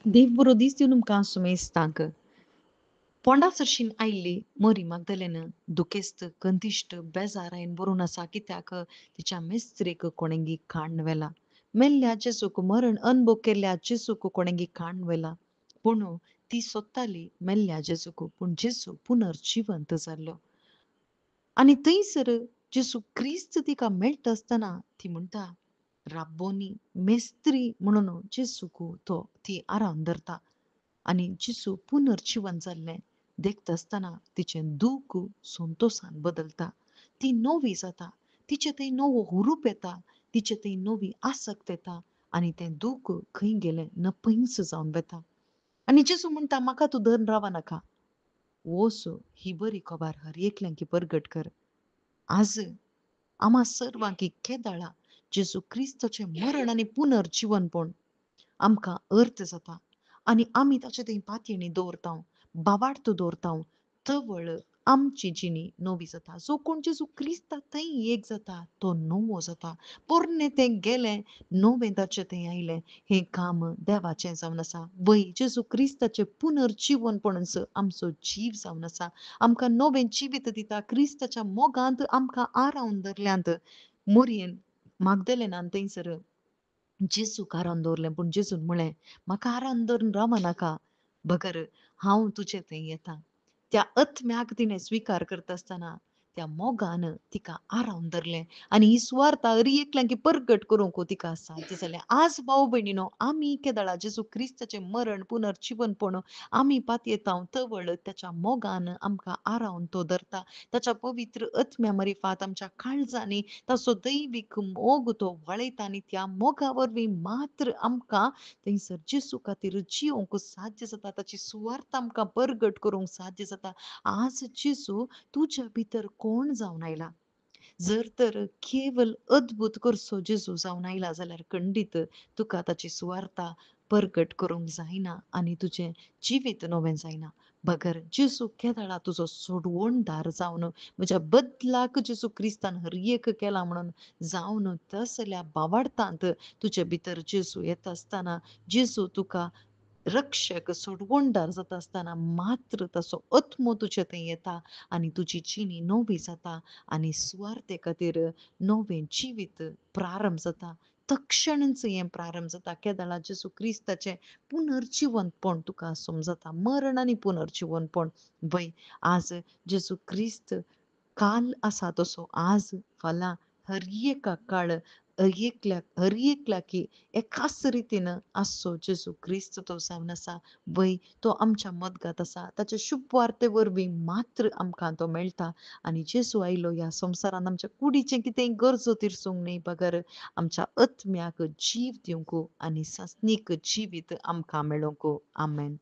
देव बरो दीस दिवन तुमकां सुमेस्तांक पोंडासरशीन आयिल्ली मरी मागदलेन दुखेस्त कंतिश्ट बेजार आयन बरोवन आसा कित्याक तिच्या मेस्त्रेक कोणेंगी खाण व्हेला. मेल्ल्या जेसूक मरण अनुभव केल्ल्या जेसूक कोणेंगी खाण व्हेला. पूण ती सोदताली मेल्ल्या जेसूक पूण जेसू पुनर्जिवंत जाल्लो. आनी थंयसर जेसू क्रिस्त तिका मेळटा आसतना ती म्हणटा राब्बोनी मेस्त्री म्हणून जेसूक ती आरावन धरता. आनी जेसू पुनर्जिवन जाल्लें देखता आसतना तिचें दूख संतोशान बदलता. ती नवी जाता. तिचे थंय नवो हुरूप येता. तिचे थंय नवी आसक्त येता आनी तें दूख खंय गेलें नपैस जावन वता. आनी जेसू म्हणटा म्हाका तूं धरून रावा नाका. वोस ही बरी खबर हर एकल्यांकी परगट कर. आज आम्हा सर्वांकी केदाळा जेसू क्रिस्ताचें मरण आनी पुनर्जिवनपण आमकां अर्थ जाता आनी आमी ताचे थंय पातयेणी दवरता बावार्थ दवरता तवळ आमची जिणी नवी जाता. जो कोण जेसू क्रिस्ता थंय एक जाता तो नवो जाता. पोरणें तें गेलें नवें ताचे थंय आयलें हें काम देवाचें जावन आसा. वय जेसू क्रिस्ताचें पुनर्जिवनपणच आमचो जीव जावन आसा. आमकां नवें जिवीत दिता. क्रिस्ताच्या मोगांत आमकां आरावन धरल्यांत मोरयेन मागदलेनान थंयसर जेसूक आरावन दवरलें पूण जेजून म्हळें म्हाका आरावन धरून रावं नाका बगर हांव तुजे थंय येता. त्या अत्म्याक तिणें स्विकार करता आसतना त्या मोगान तिका आरावन धरलें आनी ही सुवार्ता हर एकल्यांकी परगट करूंक तिका साध्य जालें. आज भाव भयणीनो आमी केदाळा जेसू क्रिस्ताचें मरण पुनर्जिवनपण आमी पातयेता तवळ त्याच्या मोगान आमकां आरावन तो धरता. ताच्या पवित्र अत्म्या मरिफात आमच्या काळजांनी ताचो दैवीक मोग तो वळयता आनी त्या मोगा वरवीं मात्र आमकां थंयसर जेसू खातीर जिवंक साध्य जाता. ताची सुवार्ता आमकां परगट करूंक साध्य जाता. आज जेसू तुज्या भितर कोण जावन आयला. जर तर केवल अद्भुत करचो जेजू जावन आयला जाल्यार खंडीत तुका ताची सुवार्ता परगट करूंक जायना आनी तुजें जिवीत नवें जायना. बगर जेसू केदाळा तुजो सोडवणदार जावन म्हज्या बदलाक जेसू क्रिस्तान हरयेक केला म्हणून जावन तसल्या बावार्थांत तुजे भितर जेसू येता आसतना जेसू तुका रक्षक सोडवणदार जाता आसतना मात्र ताचो आत्मो तुजे थंय येता आनी तुजी जिणी नवी जाता आनी सुवार्ते खातीर नवें जिवीत प्रारंभ जाता. तक्षणच हें प्रारंभ जाता. केदाळा जेसू क्रिस्ताचें पुनर्जिवनपण तुका समजता. मरण आनी पुनर्जिवनपण वय आज जेसू क्रिस्त काल आसा तसो आज फाल्यां हर एका काळ हर एकल्याकी एकाच रितीन आसचो जेसू क्रिस्त तो जावन आसा. वय तो आमच्या मदगांत आसा. ताचे शुभ वार्ते वरवीं मात्र आमकां तो मेळटा आनी जेसू आयलो ह्या संवसारान आमच्या कुडीचें कितेंय गरजो तिरसूंक न्ही बगर आमच्या आत्म्याक जीव दिवंक आनी सस्नीक जिवीत आमकां मेळोवंक. आमेन.